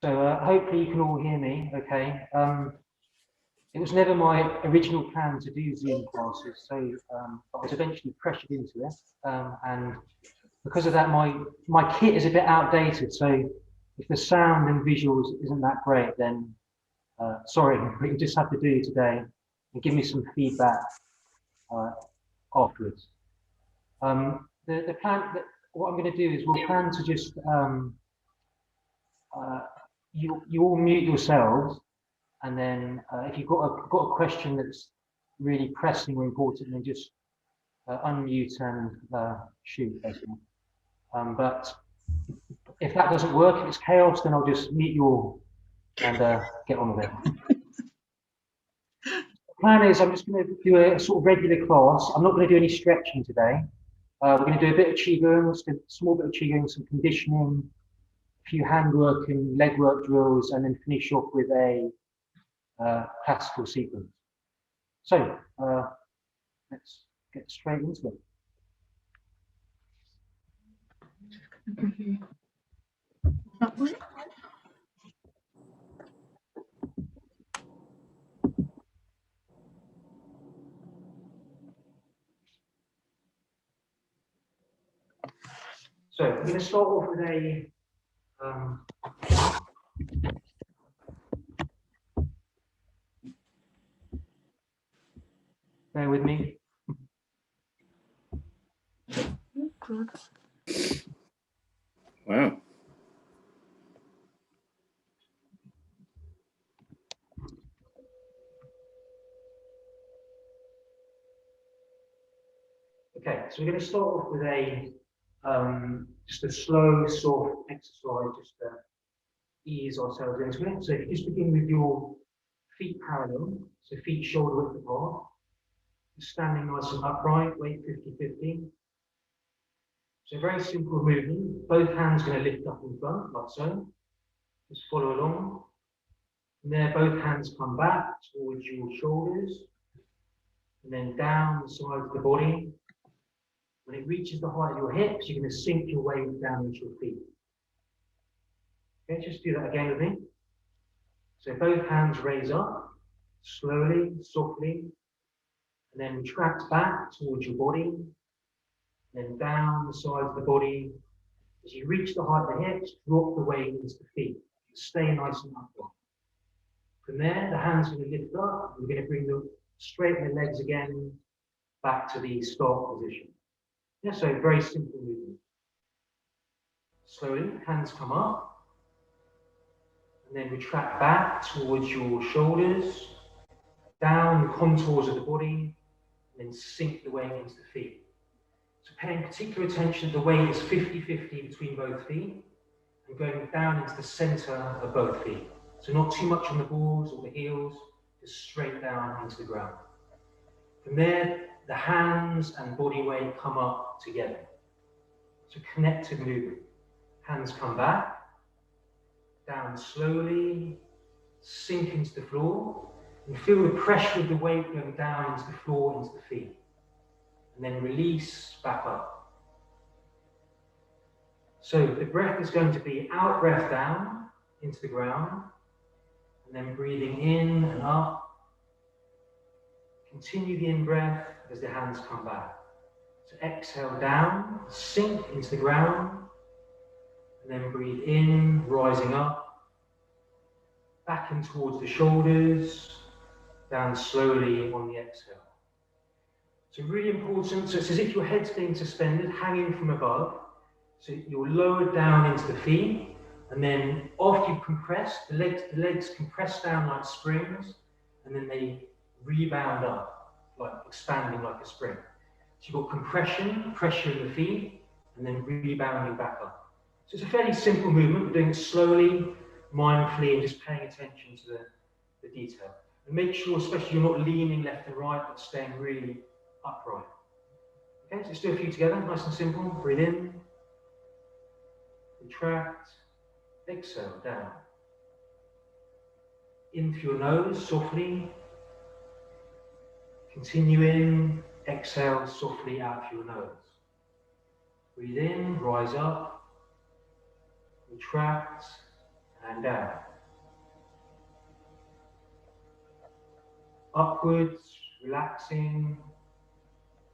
So hopefully you can all hear me okay. It was never my original plan to do Zoom classes, so I was eventually pressured into it. And because of that, my kit is a bit outdated, so if the sound and visuals isn't that great, then sorry, but you just have to do today and give me some feedback afterwards. The plan, what I'm going to do is we'll plan to just, you all mute yourselves, and then if you've got a question that's really pressing or important, then just unmute and shoot, basically. But if that doesn't work, if it's chaos, then I'll just mute you all and get on with it. The plan is I'm just going to do a sort of regular class. I'm not going to do any stretching today. We're going to do a bit of Qigong, a small bit of Qigong, some conditioning, a few handwork and leg work drills, and then finish off with a classical sequence. So let's get straight into it. So we're going to start off with a bear with me. Good. Wow. Okay, so we're going to start off with a just a slow, soft exercise, just to ease ourselves into it. So if you just begin with your feet parallel, so feet shoulder width apart, just standing nice and upright, weight 50-50. So very simple movement. Both hands going to lift up in front, like so. Just follow along. And there, both hands come back towards your shoulders, and then down the side of the body. When it reaches the height of your hips, you're going to sink your weight down into your feet. Okay, just do that again with me. So both hands raise up, slowly, softly, and then retract back towards your body, then down the side of the body. As you reach the height of the hips, drop the weight into the feet. Stay nice and upright. From there, the hands are going to lift up. We're going to bring them straighten the legs again back to the start position. Yeah, so very simple movement. Slowly, hands come up, and then retract back towards your shoulders, down the contours of the body, and then sink the weight into the feet. So paying particular attention, the weight is 50-50 between both feet, and going down into the center of both feet. So not too much on the balls or the heels, just straight down into the ground. From there, the hands and body weight come up together. So connected movement. Hands come back, down slowly, sink into the floor, and feel the pressure of the weight going down into the floor, into the feet. And then release back up. So the breath is going to be out breath down into the ground, and then breathing in and up. Continue the in-breath as the hands come back. So exhale down, sink into the ground, and then breathe in, rising up, back in towards the shoulders, down slowly on the exhale. So really important, so it's as if your head's being suspended, hanging from above. So you're lowered down into the feet, and then after you've compressed, the legs compress down like springs, and then they rebound up, like expanding like a spring. So you've got compression, pressure in the feet, and then rebounding back up. So it's a fairly simple movement. We're doing it slowly, mindfully, and just paying attention to the detail. And make sure, especially, you're not leaning left and right, but staying really upright. Okay, so let's do a few together, nice and simple. Breathe in, retract, exhale, down. In through your nose, softly. Continue in, exhale softly out through your nose. Breathe in, rise up, retract, and down. Upwards, relaxing,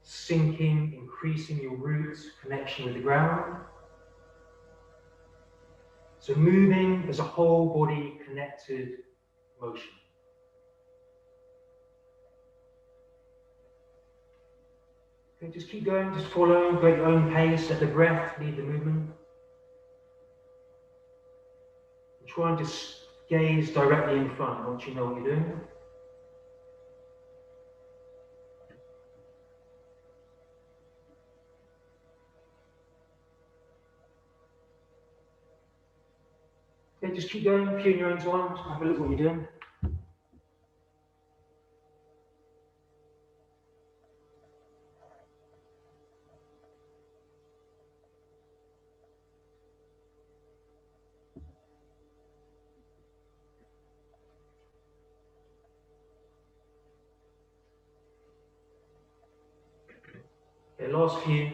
sinking, increasing your roots, connection with the ground. So moving as a whole body connected motion. Okay, just keep going, just follow, go at your own pace, let the breath lead the movement. And try and just gaze directly in front once you know what you're doing. Okay, just keep going, a few in your own time, just have a look at what you're doing. Okay, last few.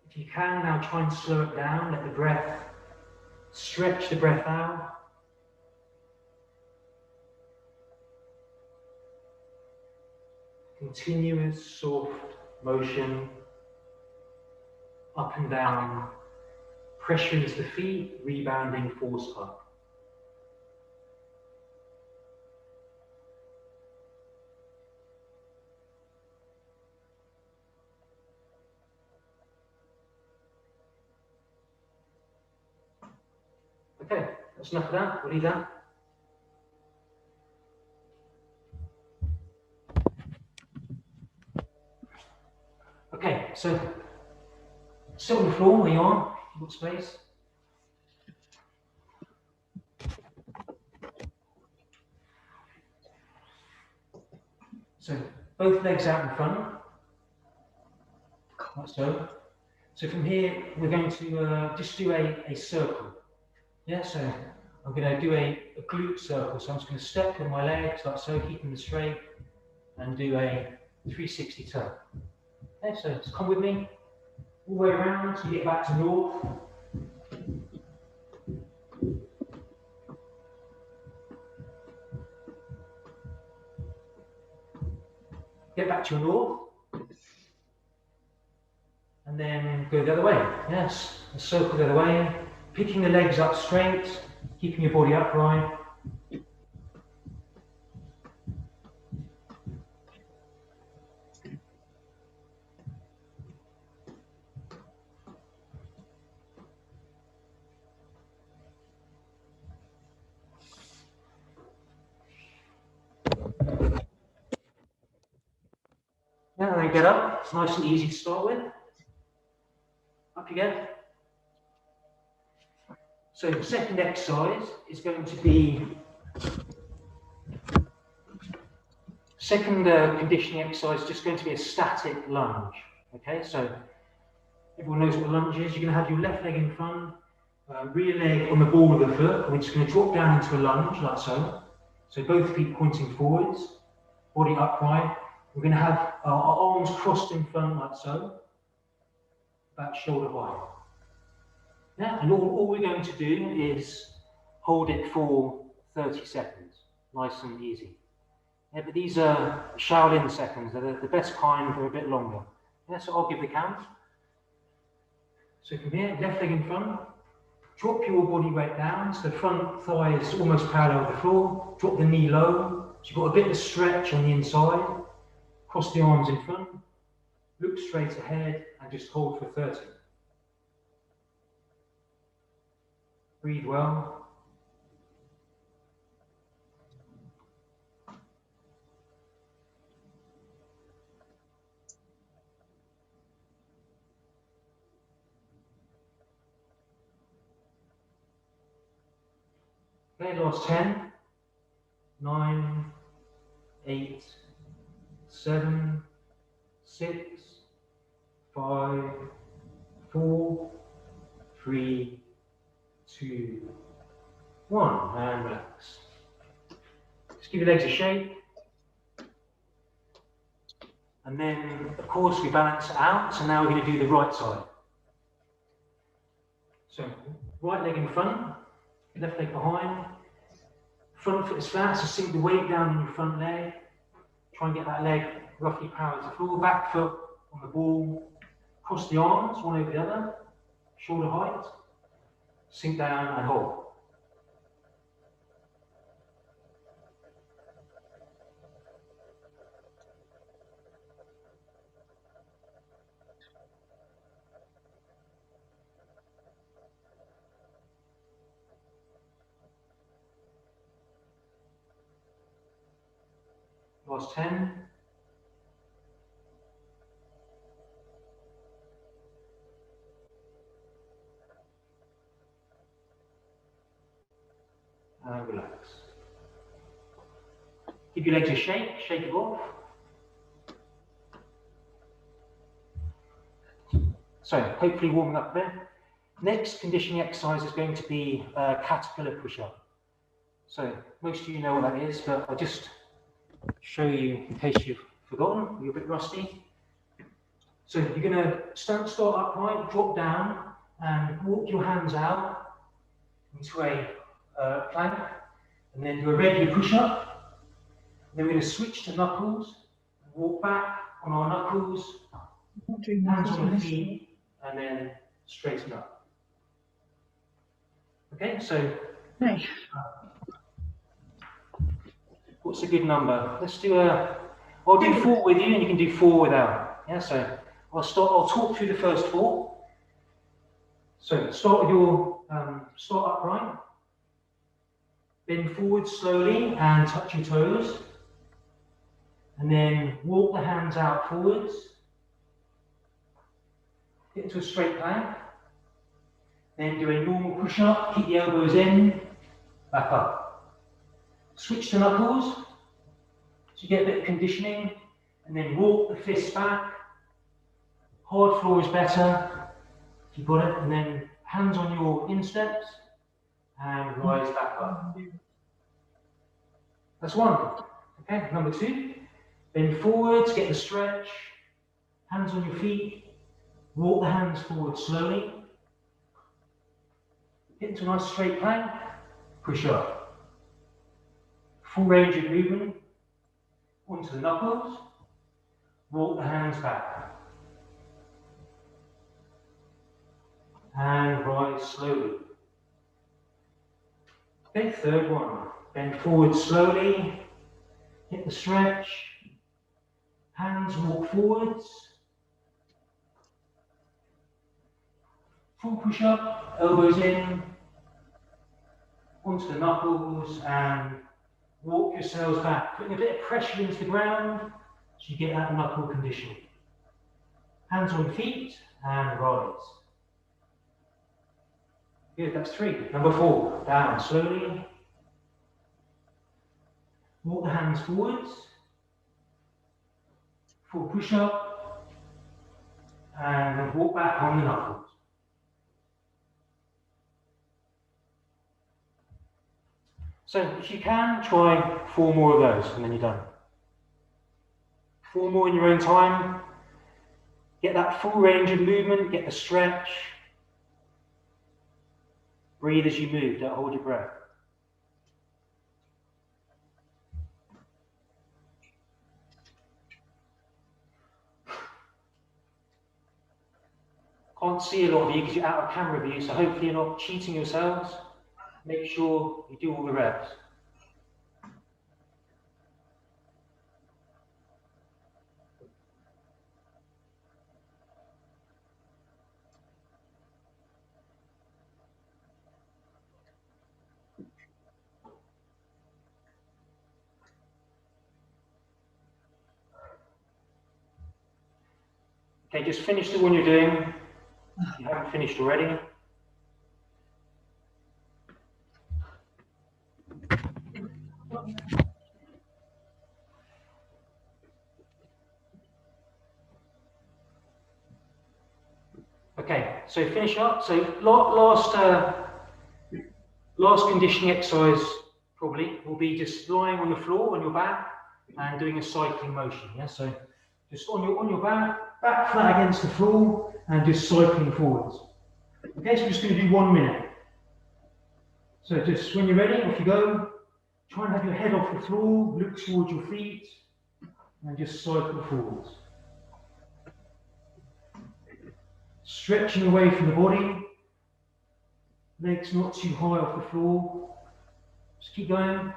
If you can, now try and slow it down, let the breath, stretch the breath out. Continuous, soft motion, up and down, pressures the feet, rebounding, force up. Okay, that's enough of that, we'll leave that. Okay, so sit on the floor where you are, if you've got space. So both legs out in front, like so. So from here, we're going to just do a circle. Yeah, so I'm going to do a glute circle. So I'm just going to step with my legs like so, keeping them straight, and do a 360 turn. Okay, so just come with me all the way around so you get back to north. Get back to your north. And then go the other way. Yes, a circle the other way. Picking the legs up straight, keeping your body upright. Yeah, and then get up. It's nice and easy to start with. Up you get. So the second exercise is going to be conditioning exercise, just going to be a static lunge. Okay, so everyone knows what a lunge is. You're going to have your left leg in front, rear leg on the ball of the foot. We're just going to drop down into a lunge like so. So both feet pointing forwards, body upright. We're going to have our arms crossed in front like so, about shoulder height. Yeah, and all we're going to do is hold it for 30 seconds, nice and easy. Yeah, but these are Shaolin seconds, they're the best kind, they're a bit longer. Yeah, so I'll give the count. So from here, left leg in front, drop your body weight down, so the front thigh is almost parallel with the floor, drop the knee low, so you've got a bit of stretch on the inside, cross the arms in front, look straight ahead, and just hold for 30. Breathe well. Okay, last 10, 9, 8, 7, 6, 5, 4, 3, 2, 1, and relax. Just give your legs a shake. And then, of course, we balance it out. So now we're going to do the right side. So right leg in front, left leg behind. Front foot is flat, so sink the weight down in your front leg. Try and get that leg roughly parallel to the floor. Back foot on the ball. Cross the arms, one over the other. Shoulder height. Sink down and hold. Last 10. And relax. Give your legs a shake it off. So hopefully warming up there. Next conditioning exercise is going to be a caterpillar push-up. So most of you know what that is, but I'll just show you in case you've forgotten, you're a bit rusty. So you're going to start upright, drop down, and walk your hands out into a plank, and then do a regular push-up. Then we're going to switch to knuckles, walk back on our knuckles, hands on the feet, and then straighten up. Okay, so what's a good number? Let's do I'll do 4 with you, and you can do 4 without. Yeah, so I'll talk through the first 4. So start with your, start upright. Bend forward slowly and touch your toes. And then walk the hands out forwards. Get into a straight plank. Then do a normal push-up, keep the elbows in, back up. Switch to knuckles, so you get a bit of conditioning, and then walk the fists back. Hard floor is better, if you've got it, and then hands on your insteps, and rise back up. That's 1. Okay, number 2, bend forwards, get the stretch, hands on your feet, walk the hands forward slowly. Get into a nice straight plank, push up. Full range of movement, onto the knuckles, walk the hands back. And rise slowly. Okay, third one, bend forward slowly, hit the stretch, hands walk forwards. Full push up, elbows in, onto the knuckles, and walk yourselves back, putting a bit of pressure into the ground so you get that knuckle conditioning. Hands on feet and rise. Good, that's 3. Number 4, down slowly. Walk the hands forwards. Full push up. And then walk back on the knuckles. So if you can, try 4 more of those and then you're done. 4 more in your own time. Get that full range of movement, get the stretch. Breathe as you move, don't hold your breath. Can't see a lot of you because you're out of camera view, so hopefully you're not cheating yourselves. Make sure you do all the reps. Okay, just finish the one you're doing. If you haven't finished already. Okay, so finish up. So last conditioning exercise probably will be just lying on the floor on your back and doing a cycling motion. Yeah, so just on your back flat against the floor and just cycling forwards. Okay, so we're just going to do 1 minute. So just when you're ready, off you go. Try and have your head off the floor, look towards your feet, and just cycle forwards. Stretching away from the body, legs not too high off the floor. Just keep going.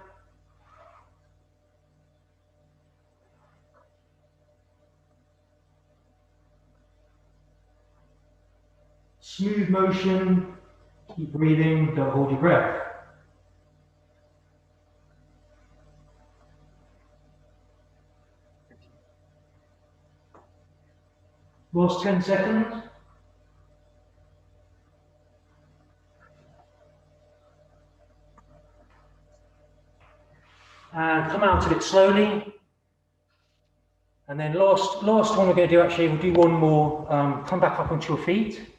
Smooth motion, keep breathing, don't hold your breath. Last 10 seconds. And come out of it slowly. And then last one we're going to do, actually, we'll do one more. Come back up onto your feet.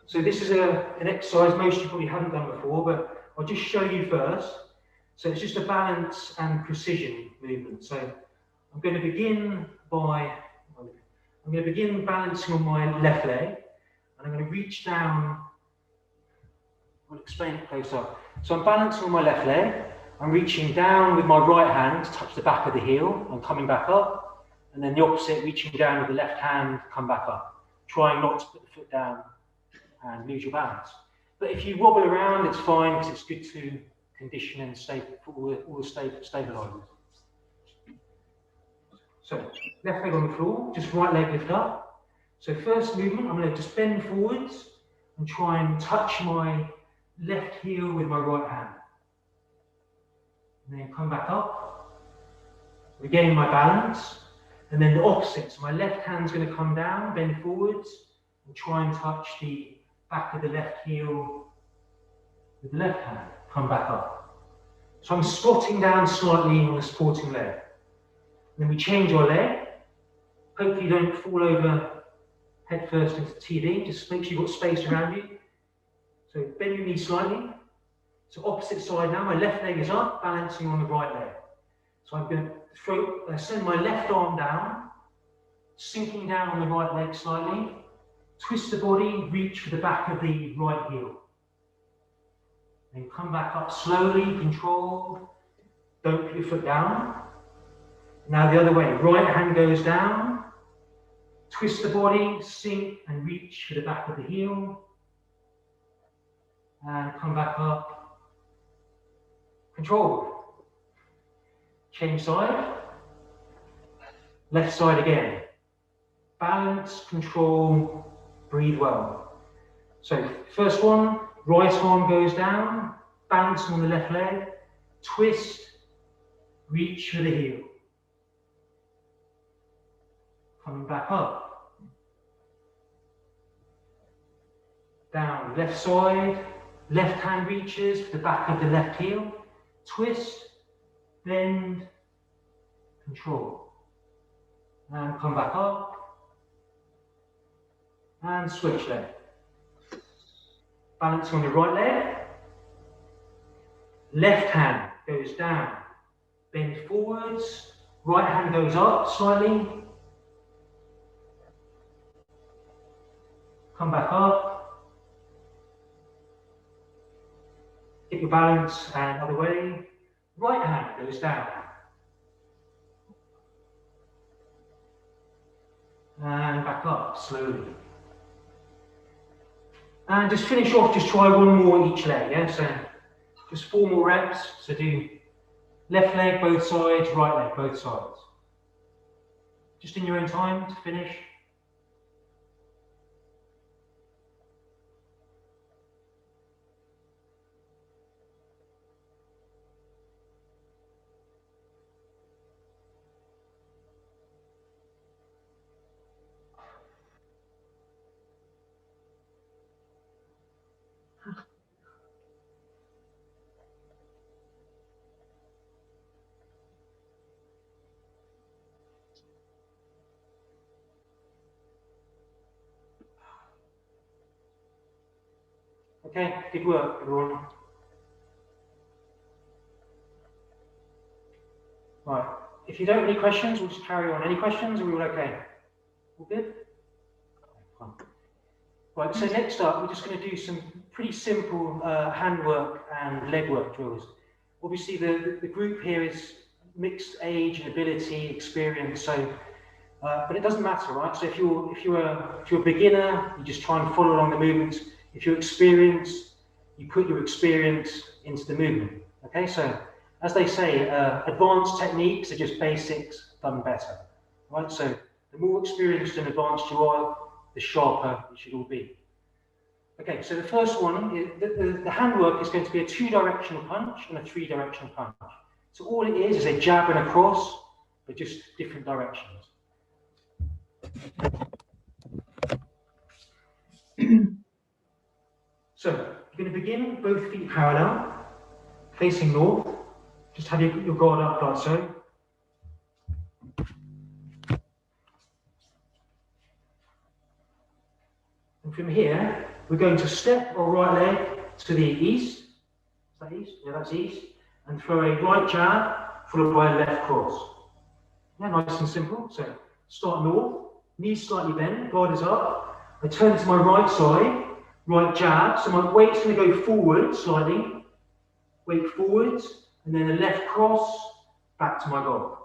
So this is an exercise most of you probably haven't done before, but I'll just show you first. So it's just a balance and precision movement. So I'm going to begin balancing on my left leg, and I'm going to reach down. I'll explain it closer. So I'm balancing on my left leg. I'm reaching down with my right hand to touch the back of the heel and coming back up. And then the opposite, reaching down with the left hand, come back up. Trying not to put the foot down and lose your balance. But if you wobble around, it's fine because it's good to condition and all the stabilizers. So left leg on the floor, just right leg lift up. So first movement, I'm going to just bend forwards and try and touch my left heel with my right hand. And then come back up, regain my balance, and then the opposite. So my left hand's going to come down, bend forwards, and try and touch the back of the left heel with the left hand, come back up. So I'm squatting down slightly on the supporting leg. And then we change our leg. Hopefully you don't fall over head first into the TV, just make sure you've got space around you. So bend your knee slightly. So opposite side now, my left leg is up, balancing on the right leg. So I'm going to send my left arm down, sinking down on the right leg slightly, twist the body, reach for the back of the right heel. Then come back up slowly, controlled, don't put your foot down. Now the other way, right hand goes down, twist the body, sink and reach for the back of the heel. And come back up. Control. Change side. Left side again. Balance, control, breathe well. So first one, right arm goes down, balancing on the left leg, twist, reach for the heel. Coming back up. Down, left side, left hand reaches for the back of the left heel. Twist, bend, control. And come back up. And switch leg. Balance on the right leg. Left hand goes down. Bend forwards. Right hand goes up slightly. Come back up. Get your balance and other way. Right hand goes down. And back up slowly. And just finish off, just try one more each leg, yeah? So just 4 more reps. So do left leg, both sides, right leg, both sides. Just in your own time to finish. Okay, good work, everyone. Right, if you don't have any questions, we'll just carry on. Any questions, or are we all okay? All good? Right, so next up, we're just going to do some pretty simple handwork and leg work drills. Obviously, the group here is mixed age and ability, experience, so, but it doesn't matter, right? So if you're a beginner, you just try and follow along the movements. If you're experienced, you put your experience into the movement. Okay, so as they say, advanced techniques are just basics done better, right? So the more experienced and advanced you are, the sharper it should all be. Okay, so the first one is the handwork is going to be a 2-directional punch and a 3-directional punch. So all it is a jab and a cross, but just different directions. So you're going to begin both feet parallel, facing north. Just have your guard up like so. And from here, we're going to step our right leg to the east. Is that east? Yeah, that's east. And throw a right jab, followed by a left cross. Yeah, nice and simple. So start north, knees slightly bent, guard is up. I turn to my right side, right jab. So my weight's going to go forward slightly. Weight forwards, and then a left cross, back to my guard.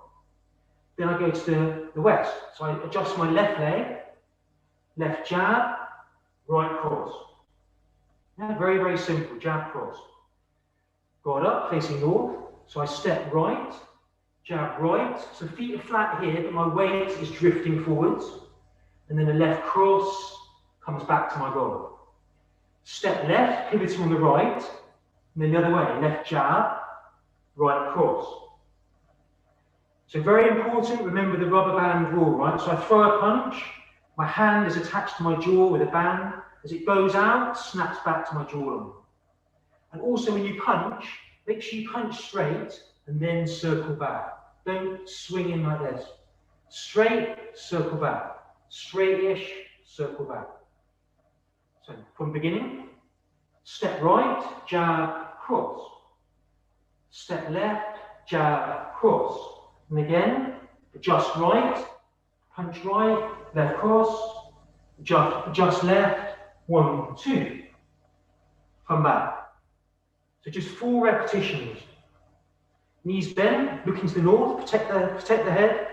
Then I go to the west. So I adjust my left leg, left jab, right cross. Yeah, very, very simple, jab, cross. Guard up, facing north. So I step right, jab right. So feet are flat here, but my weight is drifting forwards. And then a left cross comes back to my guard. Step left, pivoting on the right. And then the other way, left jab, right cross. So very important, remember the rubber band rule, right? So I throw a punch, my hand is attached to my jaw with a band. As it goes out, snaps back to my jawline. And also when you punch, make sure you punch straight and then circle back. Don't swing in like this. Straight, circle back. Straight-ish, circle back. So from beginning, step right, jab, cross. Step left, jab, cross. And again, adjust right, punch right, left cross, adjust left, 1, 2. Come back. So just 4 repetitions. Knees bent, looking to the north, protect the head.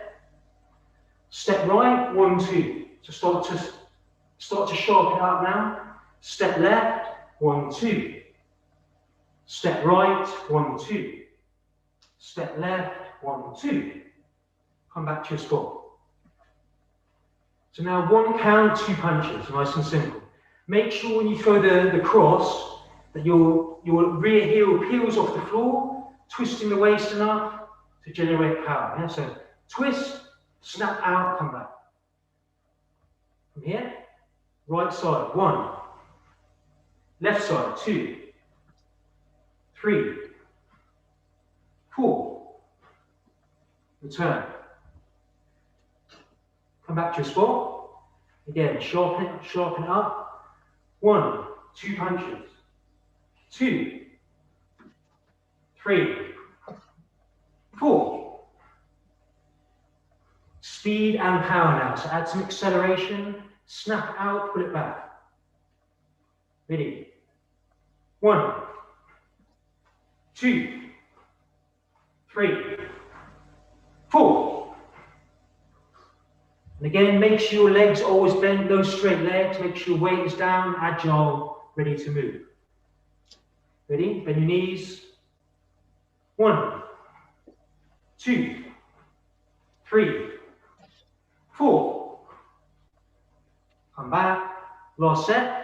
Step right, 1, 2. So start to sharpen it up now. Step left, 1, 2. Step right, 1, 2. Step left, 1, 2. Come back to your spot. So now 1 count, 2 punches, nice and simple. Make sure when you throw the cross that your rear heel peels off the floor, twisting the waist enough to generate power. Yeah? So twist, snap out, come back. From here, right side, 1. Left side, 2. 3. 4. Return. Come back to your spot. Again, sharpen it up. 1, 2 punches. 2, 3, 4. Speed and power now. So add some acceleration. Snap out, pull it back. Ready? 1, 2, 3, 4. And again, make sure your legs always bend, no straight legs. Make sure your weight is down, agile, ready to move. Ready? Bend your knees. 1, 2, 3, 4. Come back. Last set.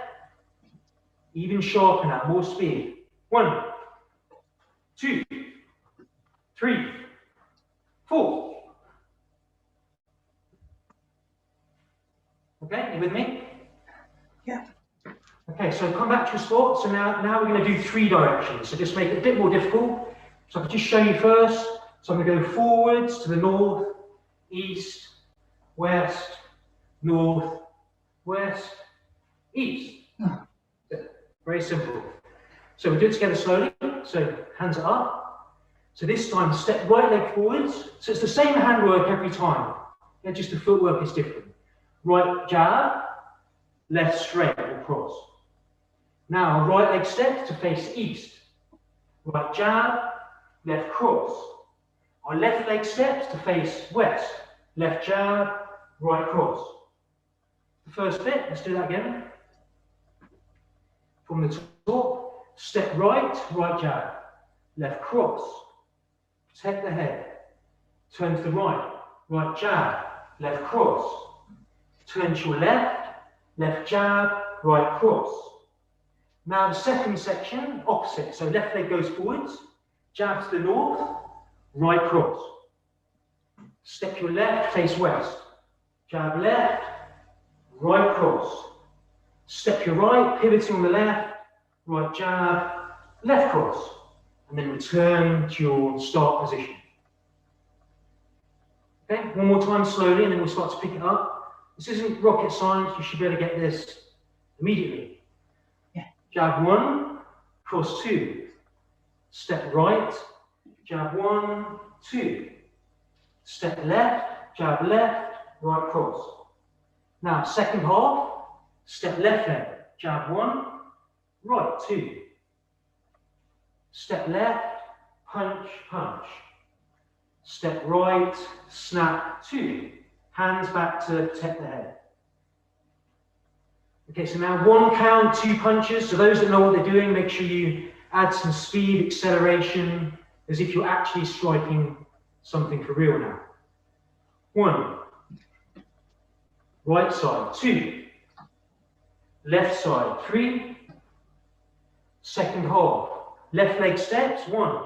Even sharper now, more speed. 1, 2, 3, 4. Okay, you with me? Yeah. Okay, so come back to your spot. So now we're going to do 3 directions. So just make it a bit more difficult. So I can just show you first. So I'm going to go forwards to the north, east, west, north, west, east. Very simple. So we do it together slowly. So hands are up. So this time step right leg forwards. So it's the same handwork every time. Yeah, just the footwork is different. right jab, left straight or cross. Now, right leg step to face east. Right jab, left cross. Our left leg steps to face west. Left jab, right cross. The first bit, let's do that again. From the top, step right, right jab. Left cross. Protect the head. Turn to the right, right jab, left cross. Turn to your left, left jab, right cross. Now the second section, opposite. So left leg goes forwards, jab to the north, right cross. Step your left, face west. Jab left, right cross. Step your right, pivoting on the left, right jab, left cross. And then return to your start position. Okay, one more time slowly, and then we'll start to pick it up. This isn't rocket science, you should be able to get this immediately. Yeah. Jab 1, cross 2. Step right, jab 1, 2. Step left, jab left, right cross. Now, second half, step left leg, jab 1, right 2. Step left, punch, punch. Step right, snap 2. Hands back to protect the head. Okay, so now 1 count, 2 punches. So those that know what they're doing, make sure you add some speed, acceleration, as if you're actually striking something for real now. 1. Right side, 2. Left side, 3. Second half. Left leg steps, 1.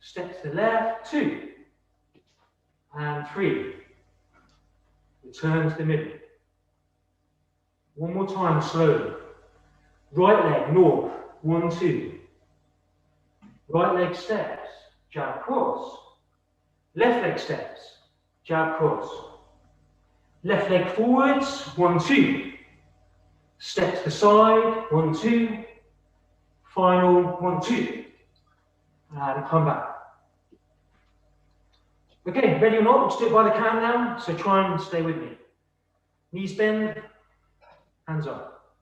Step to the left, 2. And 3. Return to the middle. One more time, slowly. Right leg, north, 1, 2. Right leg steps, jab cross. Left leg steps, jab cross. Left leg forwards, 1, 2. Step to the side, 1, 2. Final, 1, 2. And come back. Okay, ready or not, let's do it by the count now. So try and stay with me. Knees bend, hands up.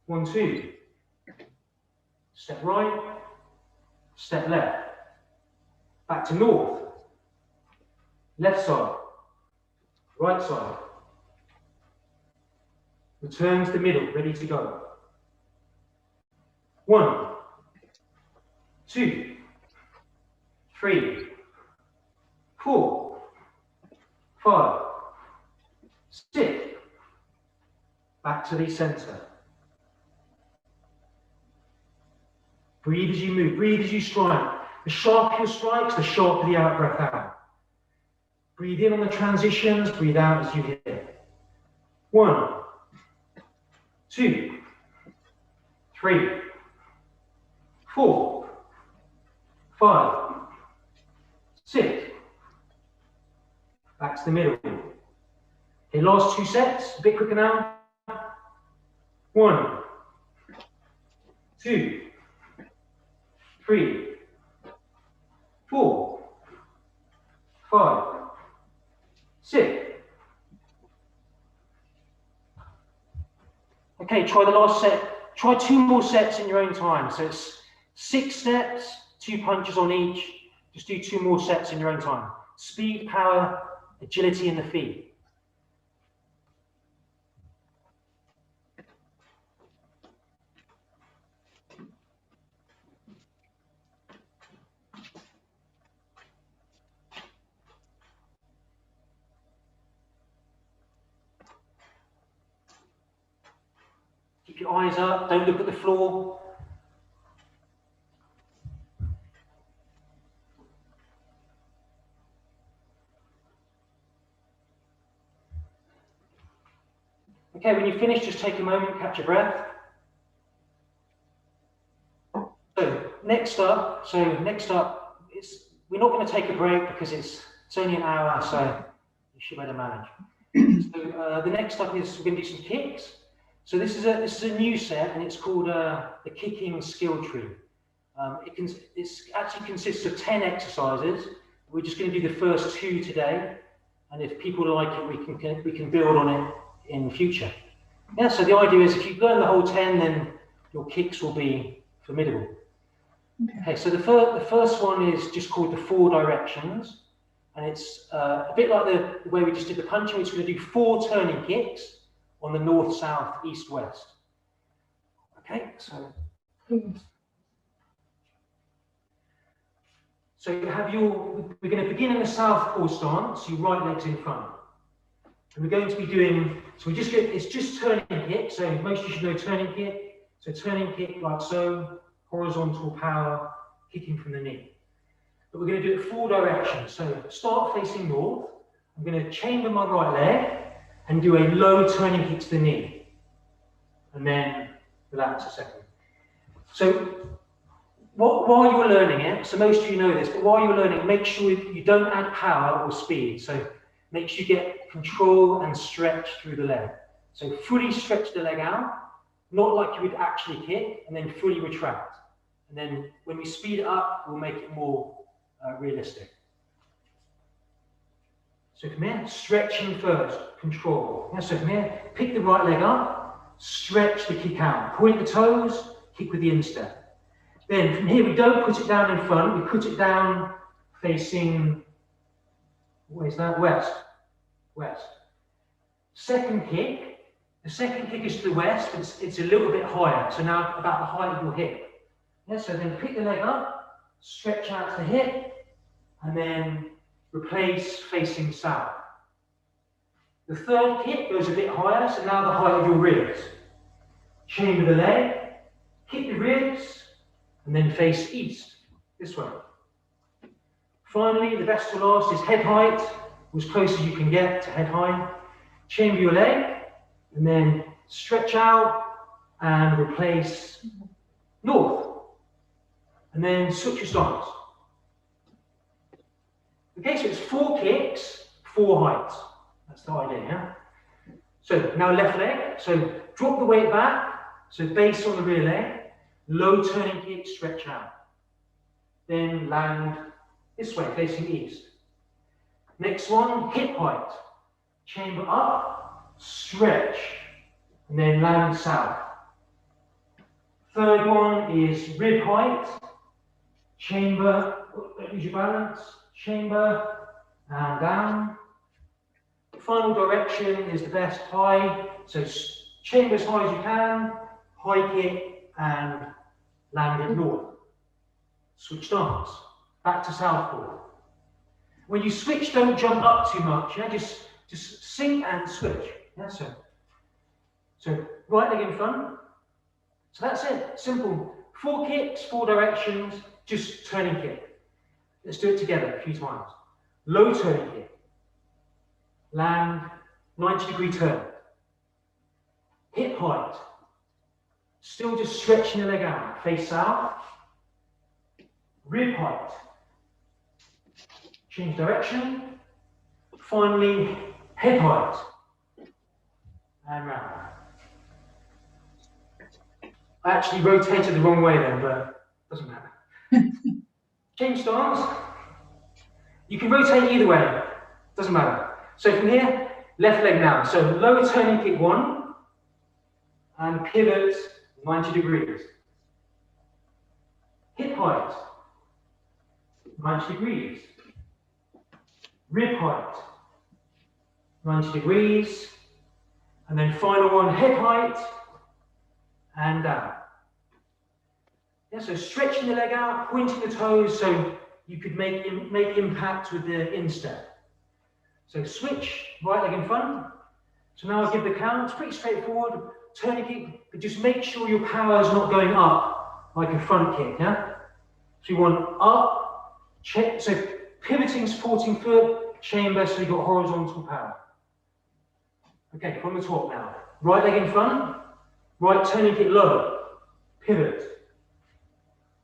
1, 2. Step right, step left. Back to north. Left side, right side. Return to the middle, ready to go. 1, 2, 3, 4, 5, 6. Back to the center. Breathe as you move, breathe as you strike. The sharper your strikes, the sharper the out breath out. Breathe in on the transitions, breathe out as you hit. 1, 2, 3, 4, 5, 6. Back to the middle. Okay, last 2 sets, a bit quicker now. 1, 2, 3, 4, 5, 6. Okay, try the last set. Try 2 more sets in your own time. So it's 6 steps, 2 punches on each. Just do 2 more sets in your own time. Speed, power, agility in the feet. Keep your eyes up, don't look at the floor. Okay, when you finish, just take a moment, catch your breath. So next up, we're not going to take a break because it's only an hour, so you should better manage. So the next up is we're going to do some kicks. So this is a new set, and it's called the kicking skill tree. It actually consists of 10 exercises. We're just going to do the first 2 today. and if people like it, we can build on it in future. Yeah, so the idea is if you learn the whole 10, then your kicks will be formidable. Okay, so the first one is just called the 4 directions, and it's a bit like the way we just did the punching. It's going to do 4 turning kicks on the north, south, east, west. Okay, so you have we're going to begin in the southpaw stance, your right leg's in front. And we're going to be doing, so it's just turning kick, so most of you should know turning kick. So turning kick like so, horizontal power, kicking from the knee. But we're going to do it 4 directions. So start facing north, I'm going to chamber my right leg and do a low turning kick to the knee. And then relax a second. So while you're learning it, so most of you know this, but while you're learning, make sure you don't add power or speed. So make sure you get control and stretch through the leg. So fully stretch the leg out, not like you would actually kick, and then fully retract. And then when we speed it up, we'll make it more realistic. So from here, stretching first, control. Yeah, so from here, pick the right leg up, stretch the kick out, point the toes, kick with the instep. Then from here, we don't put it down in front, we put it down facing, where's that? West. West. Second kick, the second kick is to the west, but it's a little bit higher, so now about the height of your hip. Yeah, so then pick the leg up, stretch out to the hip, and then replace facing south. The third kick goes a bit higher, so now the height of your ribs. Chamber the leg, kick the ribs, and then face east, this way. Finally, the best to last is head height, as close as you can get to head height. Chamber your leg, and then stretch out and replace north. And then switch your stance. Okay, so it's 4 kicks, 4 heights. That's the idea, yeah? So now left leg, so drop the weight back, so base on the rear leg, low turning kick, stretch out. Then land this way, facing east. Next one, hip height. Chamber up, stretch, and then land south. Third one is rib height. Chamber, don't lose your balance. Chamber, and down. Final direction is the best, high. So chamber as high as you can, high kick, and land it north. Switch stance, back to southpaw. When you switch, don't jump up too much. Yeah, just sink and switch. Yeah, so right leg in front. So that's it. Simple. 4 kicks, 4 directions, just turning kick. Let's do it together a few times. Low turning kick. Land, 90-degree turn. Hip height. Still just stretching the leg out. Face south. Rib height. Change direction. Finally, head height. And round. I actually rotated the wrong way then, but doesn't matter. Change stance. You can rotate either way, doesn't matter. So from here, left leg now. So lower turning kick 1, and pivot 90 degrees. Hip height, 90 degrees. Rib height, 90 degrees. And then final one, head height, and down. Yeah, so stretching the leg out, pointing the toes so you could make impact with the instep. So switch, right leg in front. So now I'll give the count. It's pretty straightforward. Turning kick, but just make sure your power is not going up like a front kick, yeah? So you want up, check, so pivoting, supporting foot, chamber, so you've got horizontal power. Okay, from the top now. Right leg in front, right turning kick low, pivot.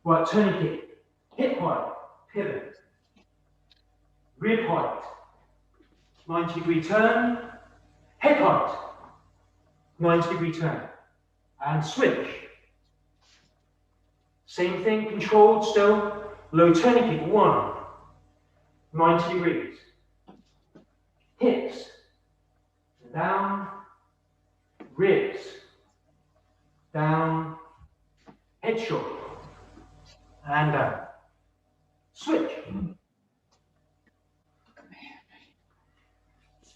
Right turning kick, hip height, pivot. Rib height, 90-degree turn, head height, 90-degree turn, and switch. Same thing, controlled still, low turning kick, 1, 90 degrees. hips, down, ribs, down, head short, and down. Switch.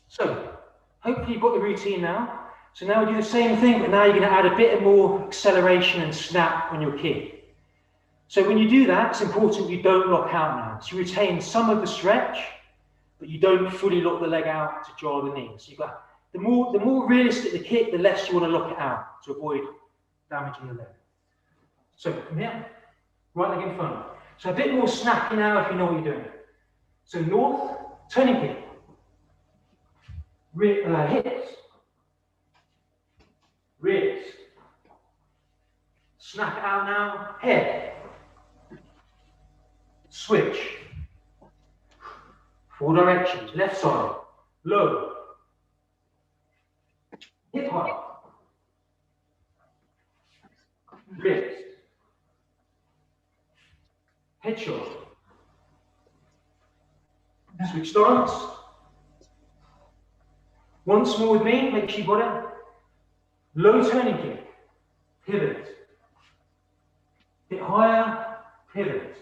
So, hopefully you've got the routine now. So now we do the same thing, but now you're going to add a bit more acceleration and snap on your kick. So when you do that, it's important you don't lock out now. So you retain some of the stretch, but you don't fully lock the leg out to jar the knee. So you've got, the more realistic the kick, the less you want to lock it out to avoid damaging the leg. So from here, right leg in front. So a bit more snappy now if you know what you're doing. So north, turning kick. Hips, ribs, snap it out now, head, switch, 4 directions, left side, low, hip hop, ribs, head shot, switch stance. Once more with me, make sure you got it. Low turning kick, pivot. Bit higher, pivot.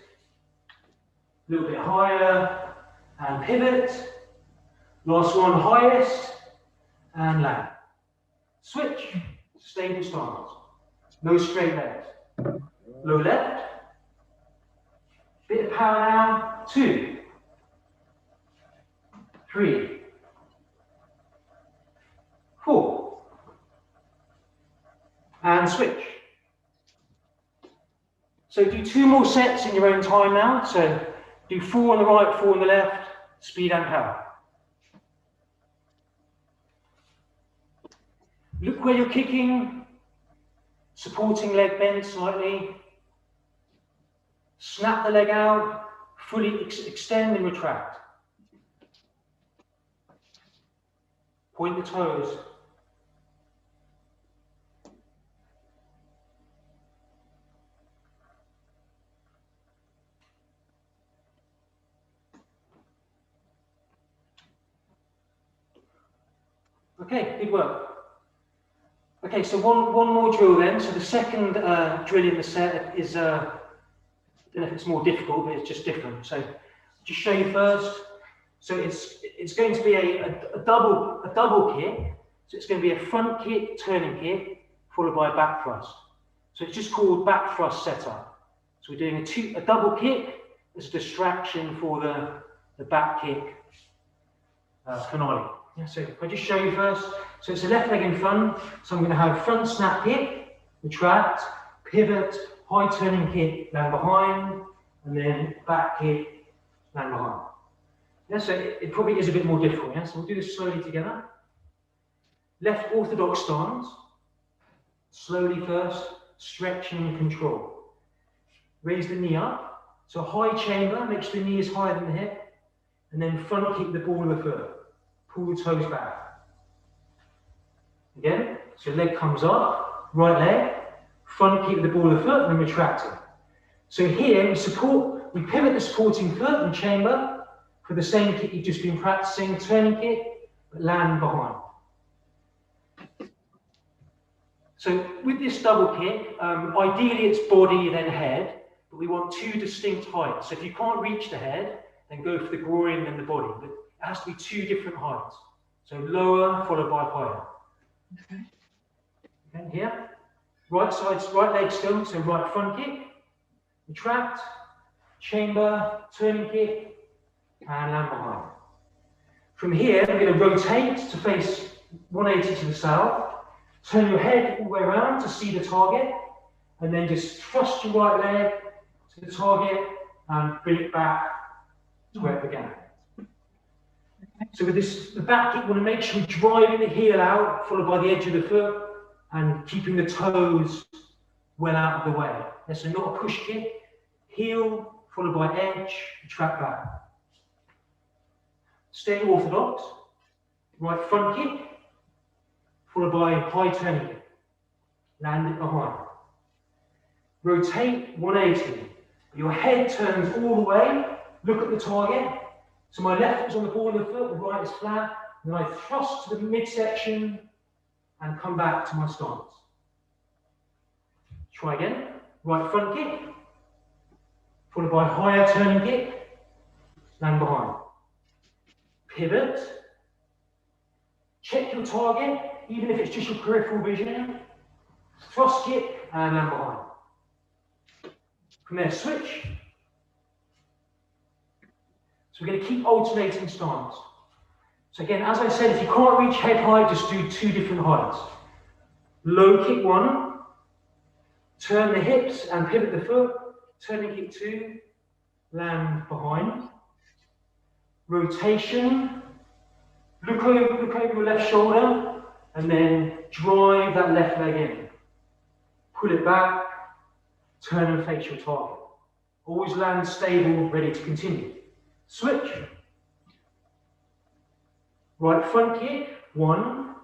A little bit higher, and pivot. Last one, highest, and land. Switch, stable stance. No straight legs. Low left. Bit of power now, 2, 3, 4, and switch. So do 2 more sets in your own time now. So do 4 on the right, 4 on the left, speed and power. Look where you're kicking, supporting leg bend slightly. Snap the leg out, fully extend and retract. Point the toes. Okay, good work. Okay, so one more drill then. So the second drill in the set is, I don't know if it's more difficult, but it's just different. So just show you first. So it's going to be a double kick. So it's going to be a front kick, turning kick, followed by a back thrust. So it's just called back thrust setup. So we're doing a double kick as a distraction for the back kick finale. Yeah, so if I just show you first. So it's the left leg in front. So I'm going to have front snap kick, retract, pivot, high turning kick, land behind, and then back kick, land behind. Yeah, so it probably is a bit more difficult. Yeah, so we'll do this slowly together. Left orthodox stance. Slowly first, stretching and control. Raise the knee up. So high chamber, make sure the knee is higher than the hip. And then front kick the ball of the foot. Pull the toes back. Again, so leg comes up, right leg, front kick the ball of the foot, and then retract it. So here we pivot the supporting foot and chamber for the same kick you've just been practicing, turning kick, but land behind. So with this double kick, ideally it's body then head, but we want 2 distinct heights. So if you can't reach the head, then go for the groin and the body. But it has to be 2 different heights. So lower followed by higher. Okay. Okay, here. Right leg still, so right front kick, retract, chamber, turning kick, and land behind. From here, we're going to rotate to face 180 to the south, turn your head all the way around to see the target, and then just thrust your right leg to the target and bring it back to where it began. So with this, the back kick, you want to make sure you're driving the heel out, followed by the edge of the foot, and keeping the toes well out of the way. Yeah, so not a push kick, heel, followed by edge, retract back. Stay orthodox, right front kick, followed by high turning kick. Land it behind. Rotate 180. Your head turns all the way, look at the target. So my left is on the ball of the foot, the right is flat, then I thrust to the midsection and come back to my stance. Try again. Right front kick, followed by higher turning kick, land behind. Pivot. Check your target, even if it's just your peripheral vision. Thrust kick and land behind. From there, switch. So we're going to keep alternating stance. So again, as I said, if you can't reach head height, just do 2 different heights. Low kick 1, turn the hips and pivot the foot, turning kick 2, land behind. Rotation, look over your left shoulder, and then drive that left leg in. Pull it back, turn and face your target. Always land stable, ready to continue. Switch. Right front kick, 1,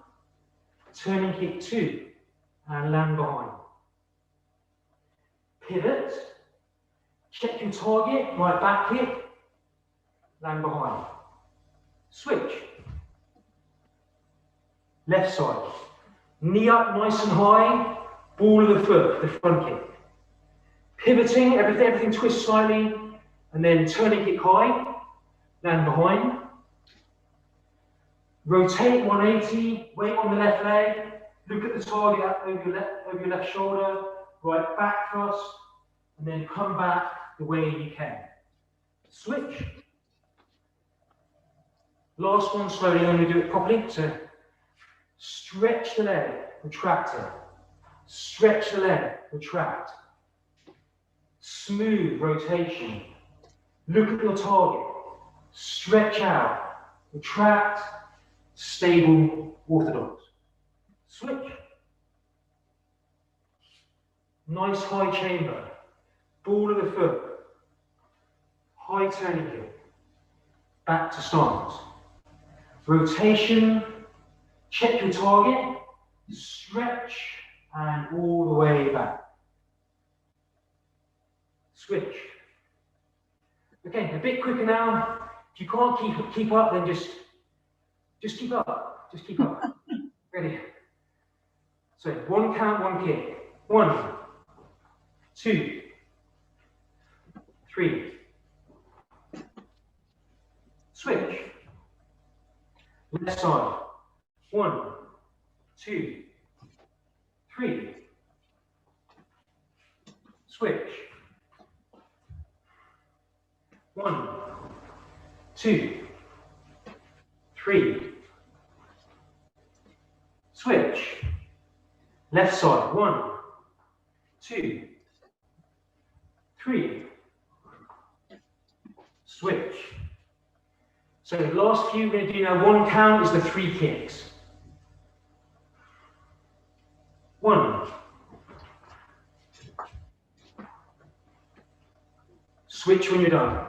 turning kick 2, and land behind. Pivot, check your target, right back kick, land behind. Switch. Left side. Knee up nice and high, ball of the foot, the front kick. Pivoting, everything twists slightly, and then turning kick high, land behind. Rotate 180, weight on the left leg, look at the target over your left shoulder, right back thrust, and then come back the way you can. Switch. Last one, slowly, then we do it properly. So stretch the leg, retract it. Stretch the leg, retract. Smooth rotation. Look at your target. Stretch out, retract, stable, orthodox. Switch. Nice high chamber. Ball of the foot. High turning kick. Back to stance. Rotation. Check your target. Stretch and all the way back. Switch. Okay, a bit quicker now. If you can't keep up, then just keep up. Just keep up. Ready? So 1 count, 1 kick. 1, 2, 3. Switch. Left side. 1, 2, 3. Switch. 1, 2, 3. Switch. Left side. 1, 2, 3. Switch. So the last few we're going to do now, 1 count is the 3 kicks. 1. Switch when you're done.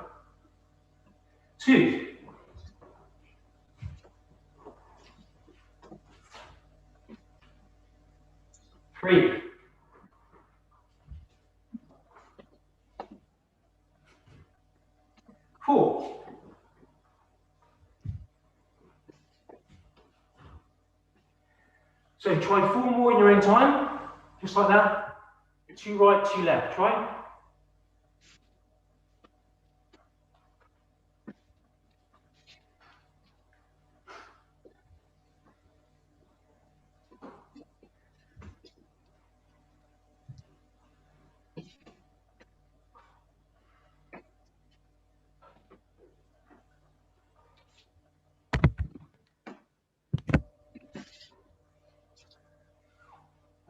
2. 3. 4. 'So try 4 more in your own time, just like that. 2 right, 2 left. Try.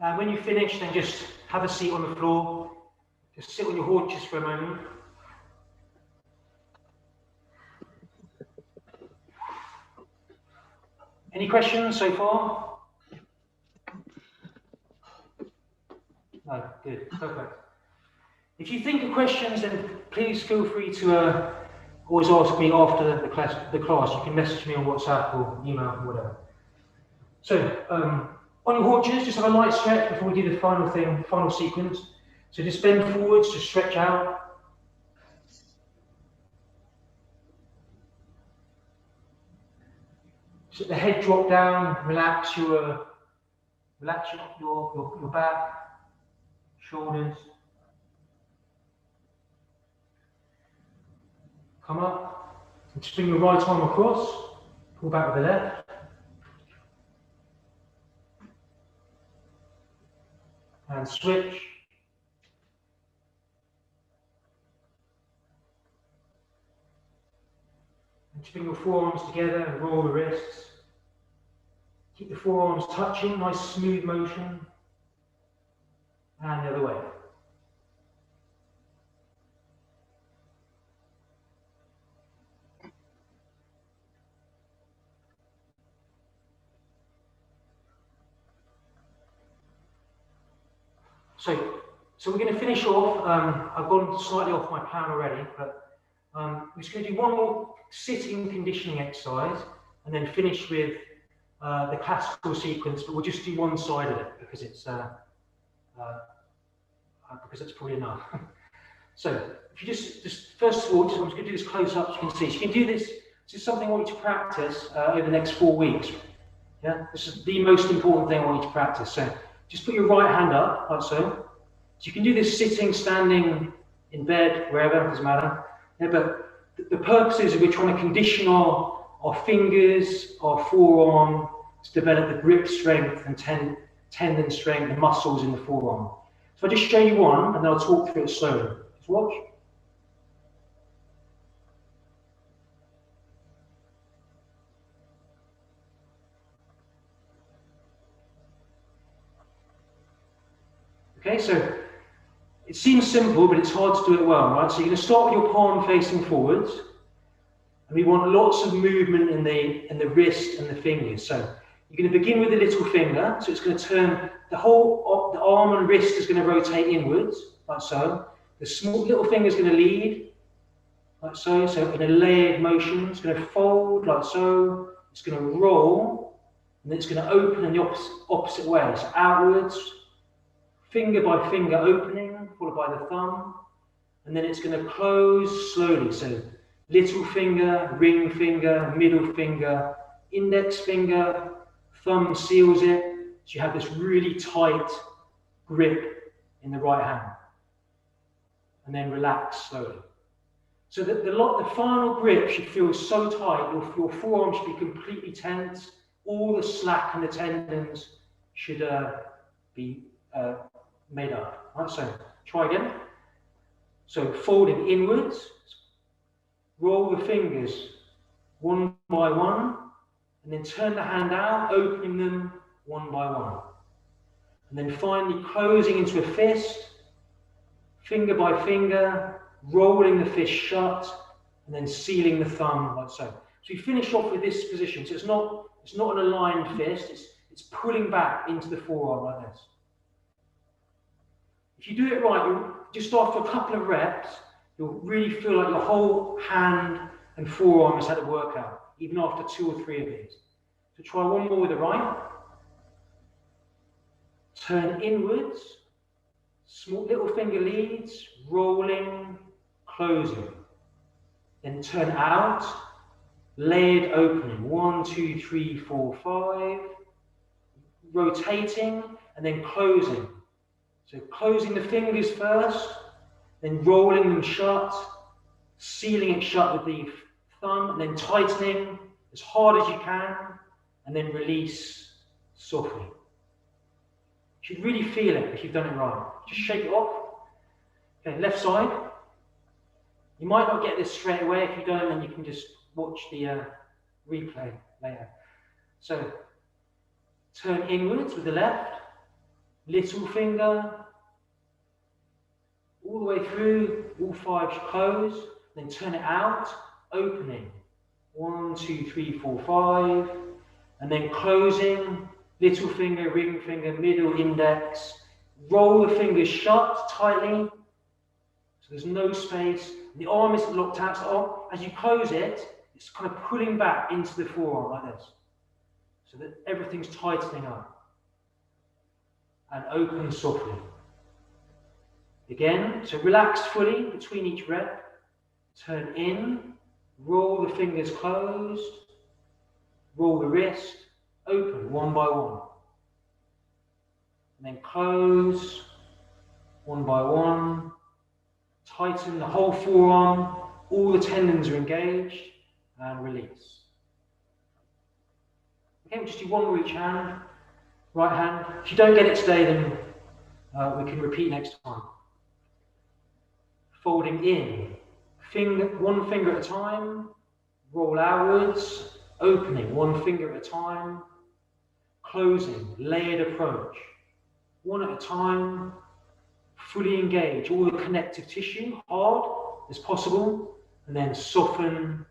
And when you finish, then just have a seat on the floor. Just sit on your haunches for a moment. Any questions so far? No, good, perfect. If you think of questions, then please feel free to always ask me after the class. You can message me on WhatsApp or email or whatever. So, on your haunches, just have a light stretch before we do the final sequence. So just bend forwards, just stretch out. Just let the head drop down, relax your back, shoulders. Come up, and just bring your right arm across, pull back with the left. And switch. And just bring your forearms together and roll the wrists. Keep the forearms touching, nice smooth motion. And the other way. So we're going to finish off. I've gone slightly off my plan already, but we're just going to do one more sitting conditioning exercise and then finish with the classical sequence, but we'll just do one side of it because it's because that's probably enough. So if you just first of all, I'm just going to do this close up so you can see. So you can do this. This is something I want you to practice over the next 4 weeks. Yeah, this is the most important thing I want you to practice. So just put your right hand up, like so. So you can do this sitting, standing, in bed, wherever, doesn't matter. Yeah, but the purpose is we're trying to condition our fingers, our forearm, to develop the grip strength and tendon strength and muscles in the forearm. So I'll just show you one, and then I'll talk through it slowly. Just watch. Okay, so it seems simple, but it's hard to do it well, right? So you're going to start with your palm facing forwards, and we want lots of movement in the wrist and the fingers. So you're going to begin with the little finger, so it's going to turn the arm and wrist is going to rotate inwards, like so. The small little finger is going to lead, like so. So in a layered motion, it's going to fold, like so. It's going to roll, and then it's going to open in the opposite way. So outwards. Finger by finger opening, followed by the thumb, and then it's going to close slowly. So little finger, ring finger, middle finger, index finger, thumb seals it. So you have this really tight grip in the right hand. And then relax slowly. So that the final grip should feel so tight, your forearm should be completely tense. All the slack in the tendons should be made up. Right, so try again. So folding inwards, roll the fingers one by one, and then turn the hand out, opening them one by one. And then finally closing into a fist, finger by finger, rolling the fist shut, and then sealing the thumb like so. So you finish off with this position. So it's not an aligned fist, it's pulling back into the forearm like this. If you do it right, just after a couple of reps, you'll really feel like your whole hand and forearm has had a workout, even after 2 or 3 of these. So try one more with the right. Turn inwards, small little finger leads, rolling, closing. Then turn out, layered opening, 1, 2, 3, 4, 5. Rotating, and then closing. So closing the fingers first, then rolling them shut, sealing it shut with the thumb, and then tightening as hard as you can, and then release softly. You should really feel it if you've done it right. Just shake it off. Okay, left side. You might not get this straight away. If you don't, then you can just watch the replay later. So turn inwards with the left. Little finger, all the way through, all 5 should close, then turn it out, opening, 1, 2, 3, 4, 5, and then closing, little finger, ring finger, middle index, roll the fingers shut tightly, so there's no space, the arm isn't locked out, so as you close it, it's kind of pulling back into the forearm like this, so that everything's tightening up. And open softly. Again, so relax fully between each rep. Turn in, roll the fingers closed, roll the wrist, open one by one. And then close one by one. Tighten the whole forearm, all the tendons are engaged, and release. Okay, we'll just do one with each hand, right hand. If you don't get it today, then we can repeat next time. Folding in, one finger at a time, roll outwards, opening one finger at a time, closing, layered approach, one at a time, fully engage all the connective tissue, hard as possible, and then soften,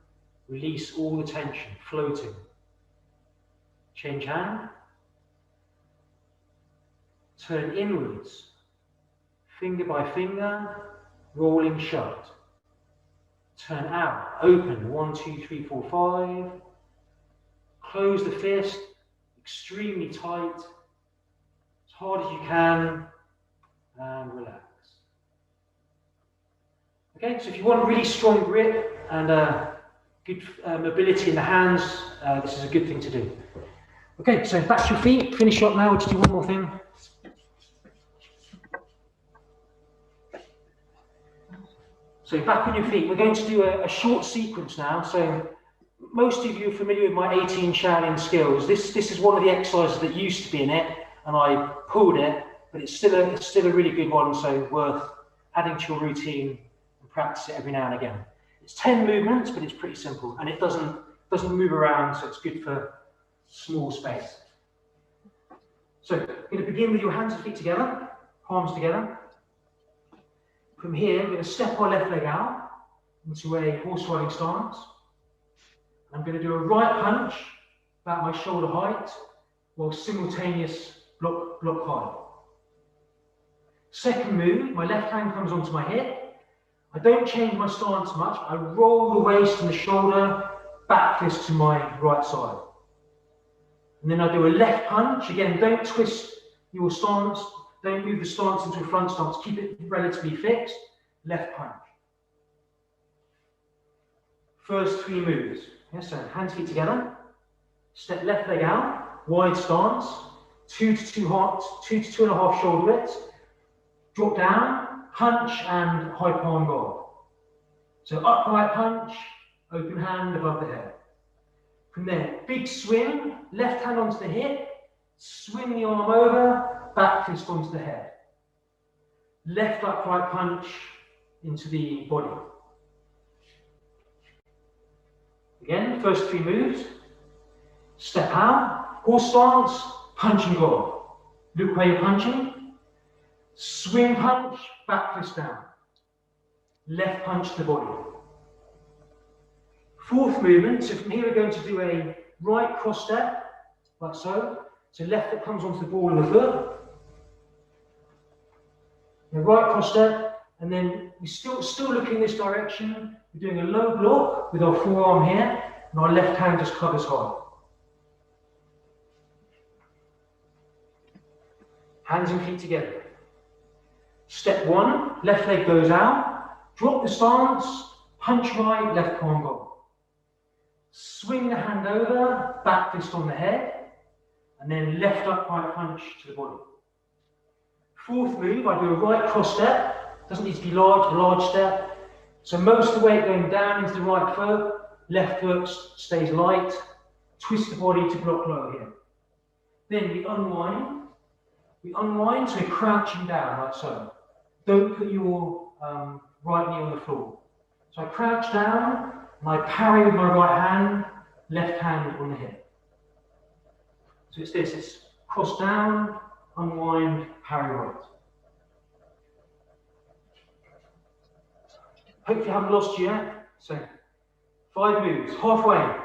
release all the tension, floating. Change hand, turn inwards, finger by finger, rolling shut. Turn out, open, 1, 2, 3, 4, 5. Close the fist, extremely tight, as hard as you can, and relax. Okay, so if you want really strong grip and good mobility in the hands, this is a good thing to do. Okay, so back to your feet, finish up now, we'll just do one more thing. So back on your feet, we're going to do a short sequence now. So most of you are familiar with my 18 Shaolin skills. This is one of the exercises that used to be in it, and I pulled it, but it's still a really good one, so worth adding to your routine and practice it every now and again. It's 10 movements, but it's pretty simple, and it doesn't move around, so it's good for small space. So we're going to begin with your hands and feet together, palms together. From here, we're going to step our left leg out into a horse riding stance. I'm going to do a right punch about my shoulder height, while simultaneous block height. Second move, my left hand comes onto my hip. I don't change my stance much. I roll the waist and the shoulder, back fist to my right side. And then I do a left punch. Again, don't twist your stance. Don't move the stance into a front stance. Keep it relatively fixed. Left punch. First 3 moves. Yes, so hands, feet together. Step left leg out. Wide stance. 2 to 2.5 shoulder widths. Drop down. Punch and high palm guard. So upright punch. Open hand above the head. From there, big swing. Left hand onto the hip. Swing the arm over. Back fist onto the head. Left upright punch into the body. Again, first 3 moves. Step out, horse stance, punch and guard. Look where you're punching. Swing punch, back fist down. Left punch to the body. Fourth movement, so from here we're going to do a right cross step, like so. So left foot comes onto the ball of the foot. The right cross step, and then we're still looking this direction. We're doing a low block with our forearm here, and our left hand just covers high. Hands and feet together. Step 1, left leg goes out, drop the stance, punch right, left palm guard. Swing the hand over, back fist on the head, and then left upright punch to the body. Fourth move, I do a right cross step. Doesn't need to be large, a large step. So most of the weight going down into the right foot, left foot stays light. Twist the body to block low here. Then we unwind. So we're crouching down like so. Don't put your right knee on the floor. So I crouch down and I parry with my right hand, left hand on the hip. So it's this, it's cross down, unwind, parry right. Hopefully I haven't lost you yet. So 5 moves, halfway.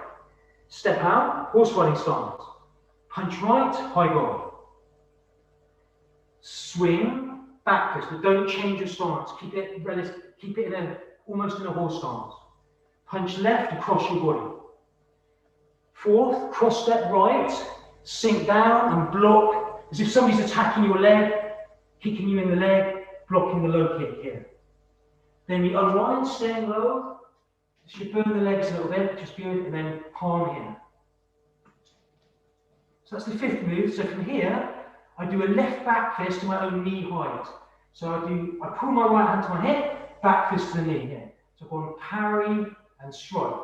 Step out, horse riding stance. Punch right, high guard. Swing, back fist, but don't change your stance. Keep it almost in a horse stance. Punch left across your body. Fourth, cross step right, sink down and block as if somebody's attacking your leg, kicking you in the leg, blocking the low kick here. Then we unwind, staying low. Just burn the legs a little bit, just good, and then palm here. So that's the fifth move. So from here, I do a left back fist to my own knee height. So I pull my right hand to my hip, back fist to the knee here. So I go on parry and strike.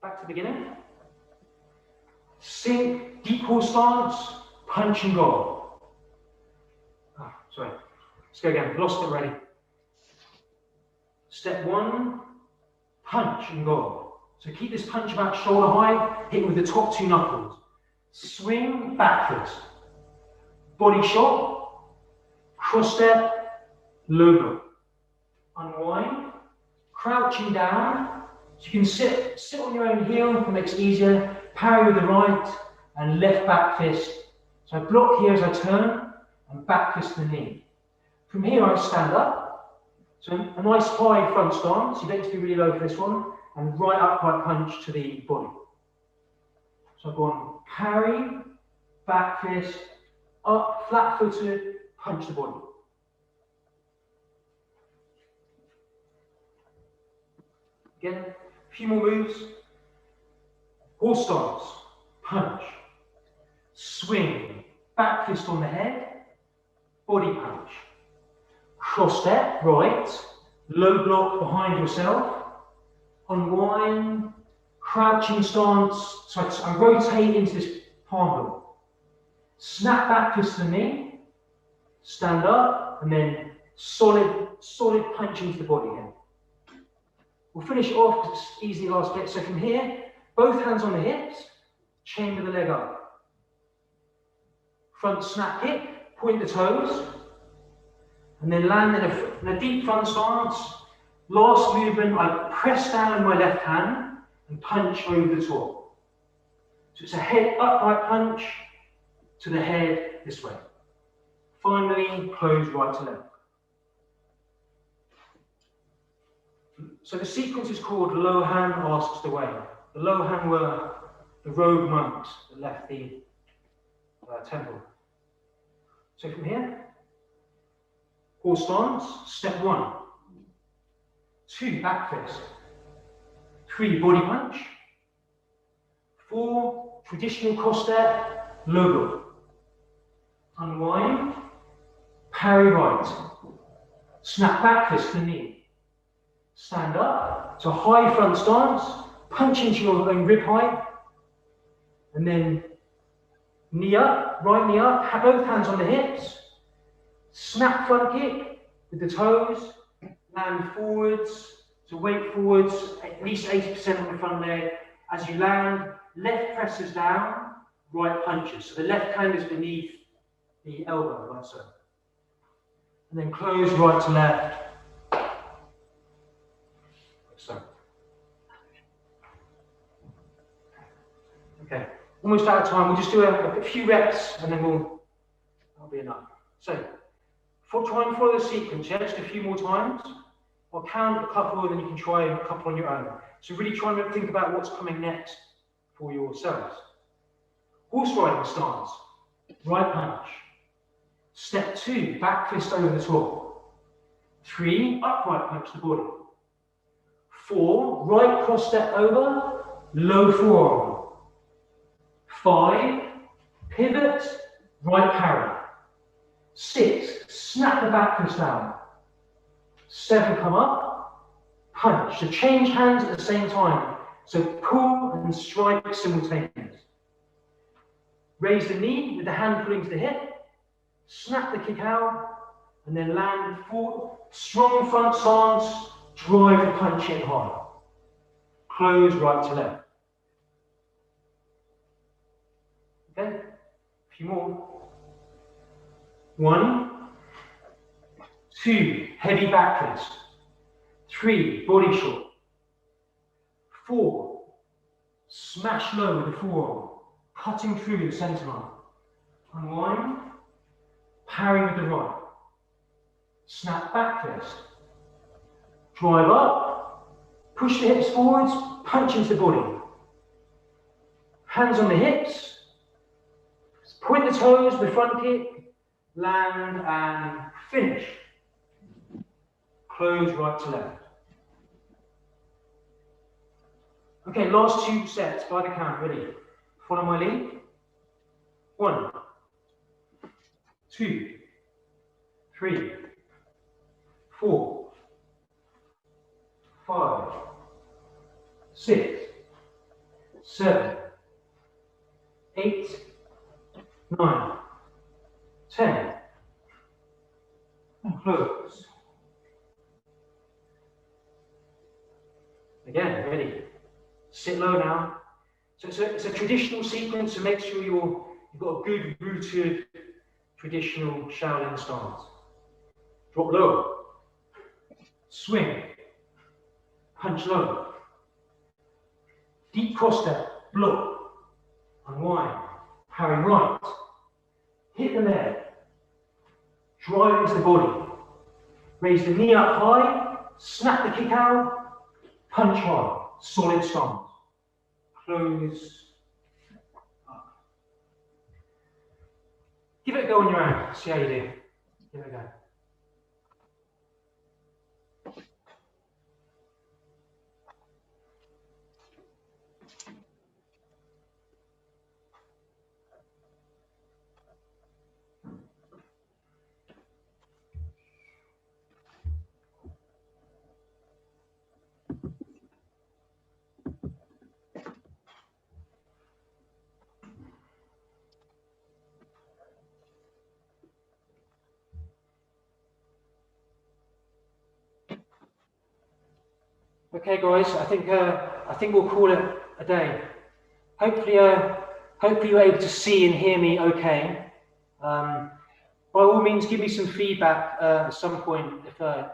Back to the beginning. Sink, deep horse stance, punch and go. Oh, sorry. Let's go again. Lost it already. Step one, punch and go. So keep this punch about shoulder height, hit with the top two knuckles. Swing, back fist. Body shot, cross step, low block. Unwind, crouching down. So you can sit on your own heel, it makes it easier. Parry with the right and left back fist. So I block here as I turn and back fist to the knee. From here I stand up. So a nice high front stance. You don't need to be really low for this one. And right upright punch to the body. So I go on parry, back fist, up, flat footed, punch the body. Again, a few more moves. Horse stance, punch, swing, back fist on the head, body punch. Cross step, right, low block behind yourself, unwind, crouching stance, so I rotate into this palm block. Snap back fist to the knee, stand up, and then solid punch into the body again. We'll finish it off because it's easy last bit. So from here, both hands on the hips, chamber the leg up. Front snap kick, point the toes, and then land in a deep front stance. Last movement, I press down my left hand and punch over the top. So it's a head upright punch to the head this way. Finally, close right to left. So the sequence is called Lohan asks the way. The Lohan were the rogue monks that left the temple. So from here, horse stance, step one. 2, back fist. 3, body punch. 4, traditional cross step, low block. Unwind, parry right. Snap back fist to the knee. Stand up, so high front stance, punch into your own rib height, and then knee up, right knee up, have both hands on the hips, snap front kick with the toes, land forwards, so weight forwards, at least 80% on the front leg. As you land, left presses down, right punches. So the left hand is beneath the elbow, like so. And then close right to left. So, okay, almost out of time. We'll just do a few reps and then that'll be enough. So, try and follow the sequence, yeah, just a few more times. I'll count a couple and then you can try a couple on your own. So really try and think about what's coming next for yourselves. Horse riding stance, right punch. Step 2, back fist over the top. 3, upright punch the body. 4, right cross step over, low forearm. 5, pivot, right parry. 6, snap the back fist down. 7, come up, punch. So change hands at the same time. So pull and strike simultaneous. Raise the knee with the hand pulling to the hip. Snap the kick out, and then land forward. Strong front stance. Drive the punch in hard. Close right to left. Okay, a few more. 1, 2, heavy back fist. 3, body shot. 4, smash low with the forearm, cutting through the centre line. Unwind, parry with the right. Snap back fist. Drive up, push the hips forwards, punch into the body. Hands on the hips, point the toes with front kick, land and finish. Close right to left. Okay, last 2 sets by the count. Ready? Follow my lead. 1, 2, 3, 4, 5, 6, 7, 8, 9, 10. And close. Again, ready. Sit low now. So it's a traditional sequence, so make sure you've got a good rooted traditional Shaolin stance. Drop low. Swing. Punch low. Deep cross step. Block. Unwind. Parry right. Hit the leg. Drive into the body. Raise the knee up high. Snap the kick out. Punch hard. Solid stance. Close. Up. Give it a go on your own. See how you do. Give it a go. Okay, guys. I think we'll call it a day. Hopefully you're able to see and hear me okay. By all means, give me some feedback at some point because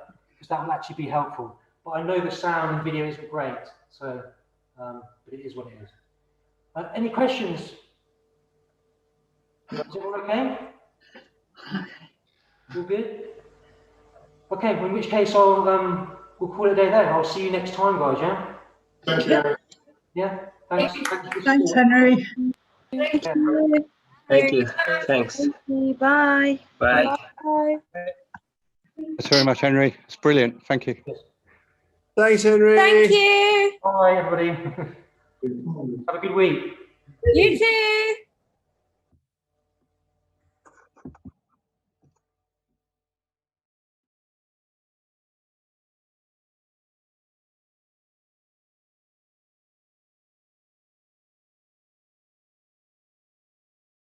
that will actually be helpful. But I know the sound and video isn't great, so but it is what it is. Any questions? Is it all okay? All good? Okay, well, in which case we'll call it a day there. I'll see you next time, guys, yeah? Thank you. Yeah, thanks. Thanks, Henry. Thank you. Thank you. Thanks. Thank you. Bye. Bye. Bye. Thanks very much, Henry. It's brilliant. Thank you. Thanks, Henry. Thank you. Bye, everybody. Have a good week. You too.